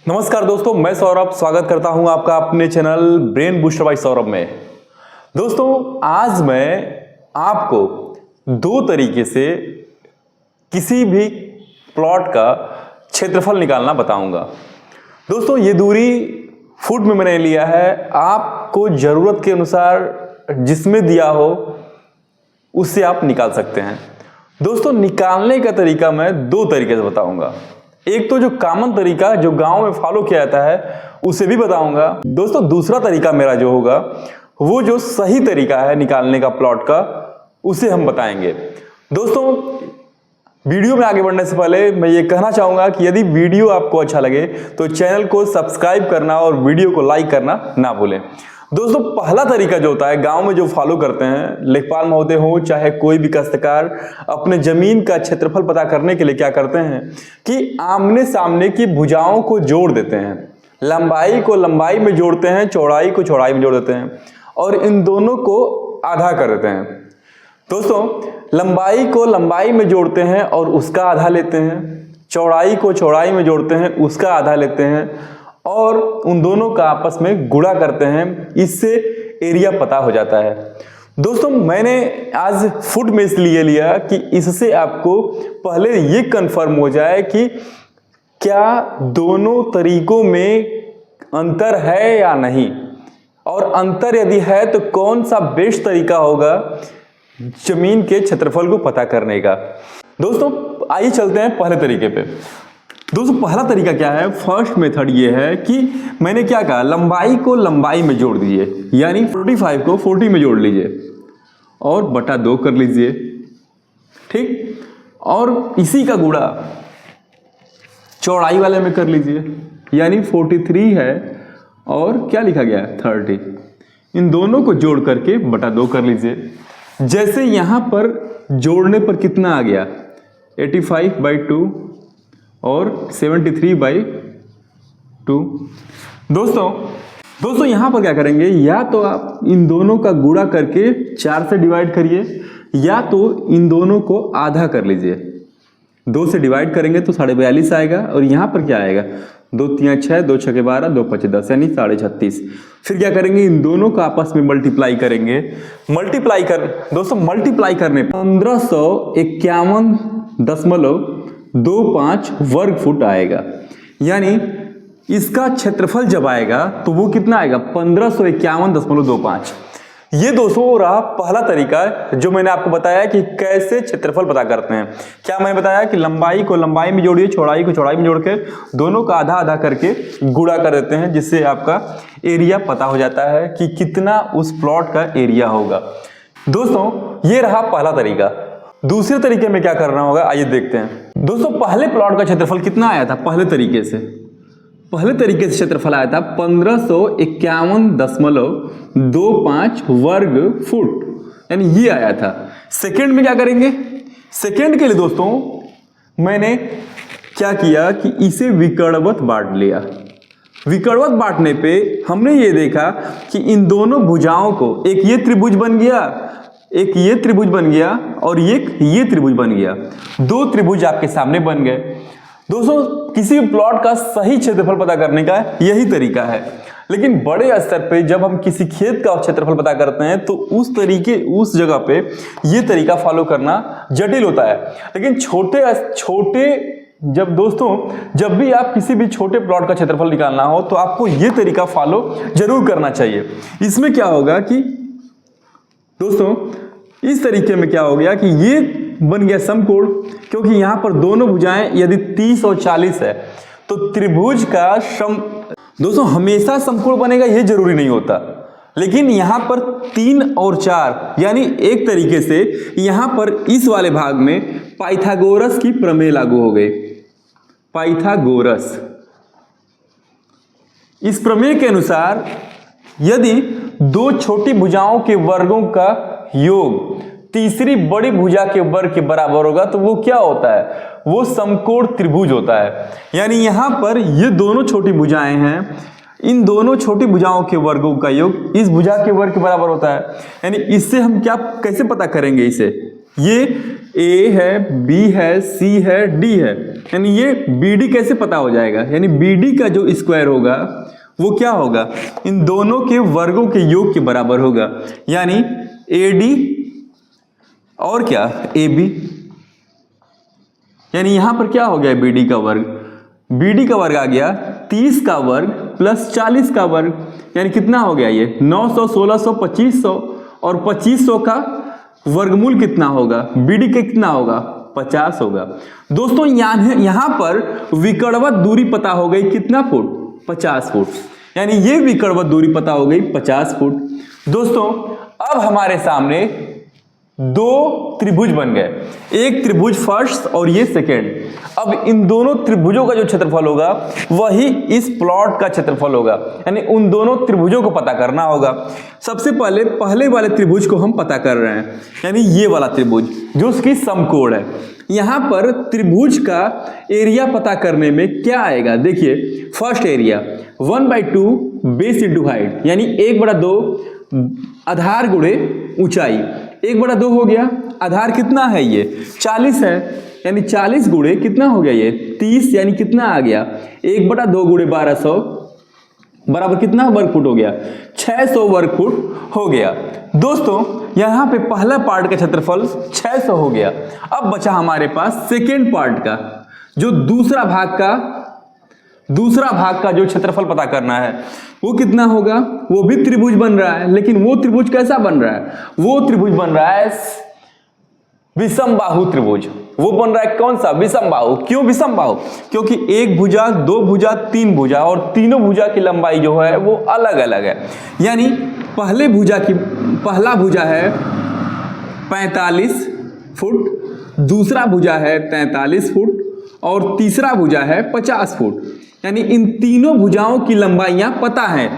नमस्कार दोस्तों, मैं सौरभ स्वागत करता हूं आपका अपने channel brain booster by Saurabh में। दोस्तों, आज मैं आपको दो तरीके से किसी भी प्लॉट का क्षेत्रफल निकालना बताऊंगा। दोस्तों, ये दूरी फुट में मैंने लिया है। आपको जरूरत के अनुसार जिसमें दिया हो उससे आप निकाल सकते हैं। दोस्तों, निकालने का तरीका मैं दो तरीके से बताऊंगा। एक तो जो कॉमन तरीका जो गांव में फॉलो किया जाता है उसे भी बताऊंगा। दोस्तों, दूसरा तरीका मेरा जो होगा वो जो सही तरीका है निकालने का प्लॉट का उसे हम बताएंगे। दोस्तों, वीडियो में आगे बढ़ने से पहले मैं ये कहना चाहूंगा कि यदि वीडियो आपको अच्छा लगे तो चैनल को सब्सक्राइब करना और वीडियो को लाइक करना ना भूलें। दोस्तों, पहला तरीका जो होता है गांव में जो फॉलो करते हैं, लेखपाल महोदय हो चाहे कोई भी काश्तकार, अपने जमीन का क्षेत्रफल पता करने के लिए क्या करते हैं कि आमने सामने की भुजाओं को जोड़ देते हैं, लंबाई को लंबाई में जोड़ते हैं, चौड़ाई को चौड़ाई में जोड़ देते हैं और इन दोनों को आधा कर देते हैं। दोस्तों, लंबाई को लंबाई में जोड़ते हैं और उसका आधा लेते हैं, चौड़ाई को चौड़ाई में जोड़ते हैं, उसका आधा लेते हैं और उन दोनों का आपस में गुणा करते हैं। इससे एरिया पता हो जाता है। दोस्तों, मैंने आज फुट में इसलिए लिया कि इससे आपको पहले ये कंफर्म हो जाए कि क्या दोनों तरीकों में अंतर है या नहीं, और अंतर यदि है तो कौन सा बेस्ट तरीका होगा जमीन के क्षेत्रफल को पता करने का। दोस्तों, आइए चलते हैं पहले तरीके पे। दोस्तों, पहला तरीका क्या है? फर्स्ट मेथड ये है कि मैंने क्या कहा, लंबाई को लंबाई में जोड़ दीजिए, यानी 45 को 40 में जोड़ लीजिए और बटा 2 कर लीजिए, ठीक। और इसी का गुणा चौड़ाई वाले में कर लीजिए, यानी 43 है और क्या लिखा गया है 30। इन दोनों को जोड़ करके बटा 2 कर लीजिए। जैसे यहां पर जोड़ने पर कितना आ गया, 85/2 और 73/2। दोस्तों यहां पर क्या करेंगे, या तो आप इन दोनों का गुणा करके 4 से डिवाइड करिए, या तो इन दोनों को आधा कर लीजिए। 2 से डिवाइड करेंगे तो 42.5 आएगा और यहां पर क्या आएगा, 2 3 6, 2 6 12, 2 5 10, यानी 36.5। फिर क्या करेंगे, इन दोनों का आपस में मल्टीप्लाई करेंगे। दोस्तों मल्टीप्लाई करने 1551.25 वर्ग फुट आएगा, यानी इसका क्षेत्रफल जब आएगा तो वो कितना आएगा, 1551.25। ये दोस्तों रहा पहला तरीका जो मैंने आपको बताया कि कैसे क्षेत्रफल पता करते हैं। क्या मैं बताया कि लंबाई को लंबाई में जोड़िए, चौड़ाई को चौड़ाई में जोड़ के दोनों का आधा आधा करके गुणा कर देते हैं, जिससे आपका एरिया पता हो जाता है कि कितना उस प्लॉट का एरिया होगा। दोस्तों, ये रहा पहला तरीका। दूसरे तरीके में क्या करना होगा, आइए देखते हैं। दोस्तों, पहले प्लॉट का क्षेत्रफल कितना आया था? पहले तरीके से क्षेत्रफल आया था 1551.25 वर्ग फुट, यानी ये आया था। सेकंड में क्या करेंगे, सेकंड के लिए दोस्तों मैंने क्या किया कि इसे विकर्णवत बांट लिया। विकर्णवत बांटने पे हमने ये देखा कि इन दोनों भुजाओं को, एक ये त्रिभुज बन गया, एक ये त्रिभुज बन गया और एक ये त्रिभुज बन गया। 2 त्रिभुज आपके सामने बन गए। दोस्तों, किसी भी प्लॉट का सही क्षेत्रफल पता करने का यही तरीका है। लेकिन बड़े स्तर पे जब हम किसी खेत का क्षेत्रफल पता करते हैं तो उस जगह पे ये तरीका फॉलो करना जटिल होता है। लेकिन जब भी आप किसी भी छोटे प्लॉट का क्षेत्रफल निकालना हो तो आपको ये तरीका फॉलो जरूर करना चाहिए। इसमें क्या होगा कि दोस्तों, इस तरीके में क्या हो गया कि ये बन गया समकोण, क्योंकि यहां पर दोनों भुजाएं यदि 30 और 40 है तो त्रिभुज का दोस्तों हमेशा समकोण बनेगा ये जरूरी नहीं होता, लेकिन यहां पर 3 और 4, यानी एक तरीके से यहां पर इस वाले भाग में पाइथागोरस की प्रमेय लागू हो गई। पाइथागोरस, इस प्रमेय के अनुसार यदि 2 छोटी भुजाओं के वर्गों का योग तीसरी बड़ी भुजा के वर्ग के बराबर होगा तो वो क्या होता है, वो समकोण त्रिभुज होता है। यानी यहां पर ये दोनों छोटी भुजाएं हैं, इन दोनों छोटी भुजाओं के वर्गों का योग इस भुजा के वर्ग के बराबर होता है। यानी इससे हम कैसे पता करेंगे इसे, ये A है, B है, C है, D है, यानी ये BD कैसे पता हो जाएगा, यानी BD का जो स्क्वायर होगा वो क्या होगा, इन दोनों के वर्गों के योग के बराबर होगा, यानी AD और क्या AB, यानी यहां पर क्या हो गया BD का वर्ग, BD का वर्ग आ गया 30 का वर्ग प्लस 40 का वर्ग, यानी कितना हो गया ये 900, 1600, 2500 और 2500 का वर्गमूल कितना होगा, BD के कितना होगा 50 होगा। दोस्तों यहां पर विकर्णवत दूरी पता हो गई कितना फुट, 50 फुट, यानी ये विकर्णवत दूरी पता हो गई 50 फुट। दोस्तों अब हमारे सामने दो त्रिभुज बन गए, एक त्रिभुज फर्स्ट और ये सेकेंड। अब इन दोनों त्रिभुजों का जो क्षेत्रफल होगा वही इस प्लॉट का क्षेत्रफल होगा, यानी उन दोनों त्रिभुजों को पता करना होगा। सबसे पहले वाले त्रिभुज को हम पता कर रहे हैं, यानी ये वाला त्रिभुज जो उसकी समकोण है। यहां पर त्रिभुज का एरिया पता करने में क्या आएगा, देखिए first area 1/2 base into height, यानी 1/2 आधार गुणे ऊंचाई, 1/2 हो गया, आधार कितना है ये 40 है, यानी 40 गुणे कितना हो गया ये 30, यानी कितना आ गया 1/2 गुणे 1200 बराबर कितना वर्ग फुट हो गया 600 वर्ग फुट हो गया। दोस्तों यहां पे पहला पार्ट का क्षेत्रफल 600 हो गया। अब बचा हमारे पास सेकेंड पार्ट का, जो दूसरा भाग का जो क्षेत्रफल पता करना है वो कितना होगा। वो भी त्रिभुज बन रहा है, लेकिन वो त्रिभुज कैसा बन रहा है, वो त्रिभुज बन रहा है विषम बाहु त्रिभुज। वो बन रहा है कौन सा, विषम बाहु। क्यों विषम बाहु, क्योंकि एक भुजा, दो भुजा, तीन भुजा और तीनों भुजा की लंबाई जो है वो अलग अलग है। यानी पहला भुजा है 45 फुट, दूसरा भुजा है 43 फुट और तीसरा भुजा है 50 फुट, यानी इन तीनों भुजाओं की लंबाइयां पता है।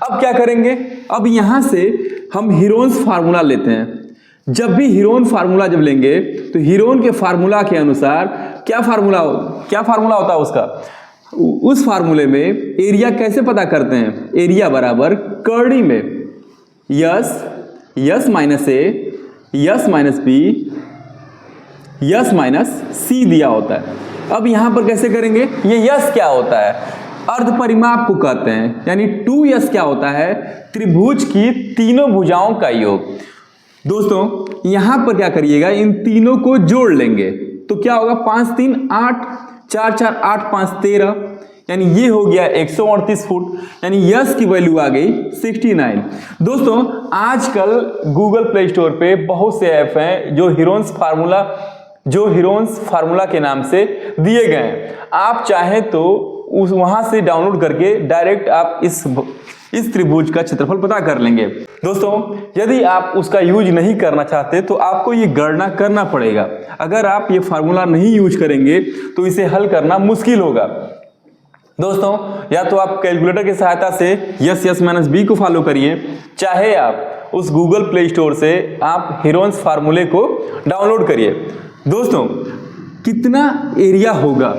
अब क्या करेंगे, अब यहां से हम हीरोन्स फार्मूला लेते हैं। जब भी हीरोन फार्मूला जब लेंगे तो हीरोन के फार्मूला के अनुसार क्या फार्मूला होता है उसका, उस फार्मूले में एरिया कैसे पता करते हैं, एरिया बराबर कर्णी में s minus a, s minus b, s minus c दिया होता है। अब यहां पर कैसे करेंगे, ये यस क्या होता है, अर्ध परिमाप को कहते हैं, यानी 2s क्या होता है, त्रिभुज की तीनों भुजाओं का योग। दोस्तों यहां पर क्या करिएगा, इन तीनों को जोड़ लेंगे तो क्या होगा 5 3 8 4 4 8 5 13, यानी ये हो गया 138 फुट, यानी यस की वैल्यू आ गई 69। दोस्तों आजकल गूगल प्ले स्टोर पे बहुत से ऐप हैं जो हीरोन्स फार्मूला के नाम से दिए गए हैं। आप चाहें तो वहां से डाउनलोड करके डायरेक्ट आप इस त्रिभुज का क्षेत्रफल पता कर लेंगे। दोस्तों यदि आप उसका यूज नहीं करना चाहते तो आपको ये गणना करना पड़ेगा। अगर आप ये फार्मूला नहीं यूज करेंगे तो इसे हल करना मुश्किल होगा। दोस्तों या तो आप कैलकुलेटर की सहायता से यस माइनस बी को फॉलो करिए, चाहे आप उस गूगल प्ले स्टोर से आप हीरोन्स फार्मूले को डाउनलोड करिए। दोस्तों कितना एरिया होगा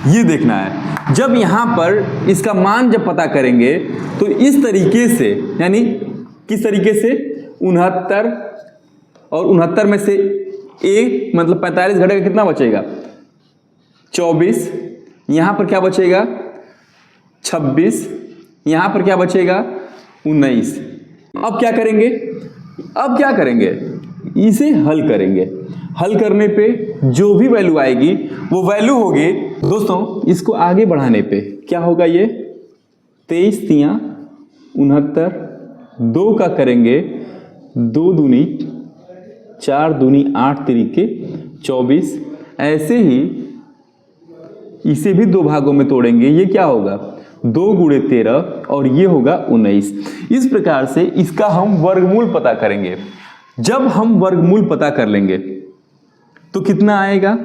ये देखना है। जब यहां पर इसका मान जब पता करेंगे तो इस तरीके से, यानी किस तरीके से 69 और 69 में से ए मतलब 45 घटेगा, कितना बचेगा 24, यहां पर क्या बचेगा 26, यहां पर क्या बचेगा 19। अब क्या करेंगे, इसे हल करेंगे। हल करने पे जो भी वैल्यू आएगी वो वैल्यू होगी, दोस्तों इसको आगे बढ़ाने पे क्या होगा, ये 23 तियां 69, 2 का करेंगे 2 दूनी 4 दूनी 8 तरीके 24, ऐसे ही इसे भी 2 भागों में तोड़ेंगे, ये क्या होगा 2 गुणे 13 और ये होगा 19। इस प्रकार से इसका हम वर्गमूल पता करेंगे। जब हम वर्गमूल पता कर लेंगे तो कितना आएगा,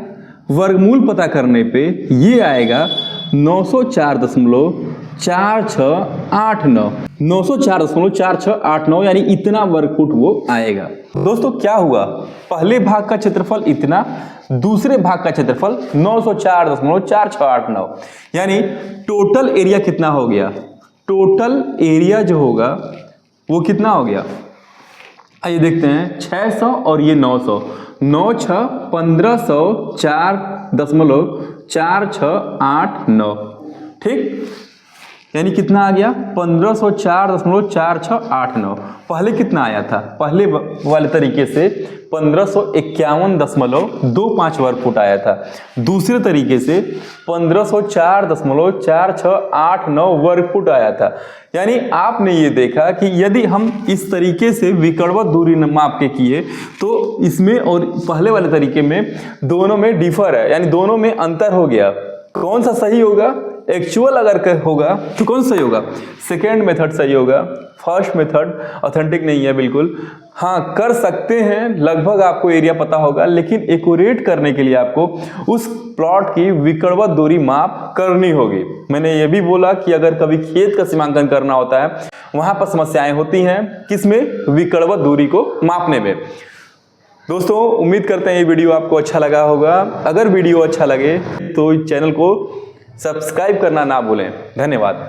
वर्गमूल पता करने पे ये आएगा 904.4689, 904.4689, यानी इतना वर्ग फुट वो आएगा। दोस्तों क्या हुआ, पहले भाग का क्षेत्रफल इतना, दूसरे भाग का क्षेत्रफल 904.4689, यानी टोटल एरिया कितना हो गया, टोटल एरिया जो होगा वो कितना हो गया, आइए देखते हैं 600 और ये 900, 9 6 1500 4 1504.4689। ठीक, यानी कितना आ गया 1504.4689। पहले कितना आया था, पहले वाले तरीके से 1551.25 वर्ग फुट आया था, दूसरे तरीके से 1504.4689 वर्ग फुट आया था। यानी आपने ये देखा कि यदि हम इस तरीके से विकर्वत दूरी माप के किए तो इसमें और पहले वाले तरीके में दोनों में डिफर है, यानी दोनों में अंतर हो गया। कौन सा सही होगा, एक्चुअल अगर होगा तो कौन सही होगा, सेकेंड मेथड सही होगा, फर्स्ट मेथड ऑथेंटिक नहीं है बिल्कुल। हाँ, कर सकते हैं, लगभग आपको एरिया पता होगा, लेकिन एक्यूरेट करने के लिए आपको उस प्लॉट की विकर्वत दूरी माप करनी होगी। मैंने ये भी बोला कि अगर कभी खेत का सीमांकन करना होता है वहां पर समस्याएं होती हैं, किसमें, विकर्वत दूरी को मापने में। दोस्तों, उम्मीद करते हैं ये वीडियो आपको अच्छा लगा होगा। अगर वीडियो अच्छा लगे तो चैनल को सब्सक्राइब करना ना भूलें। धन्यवाद।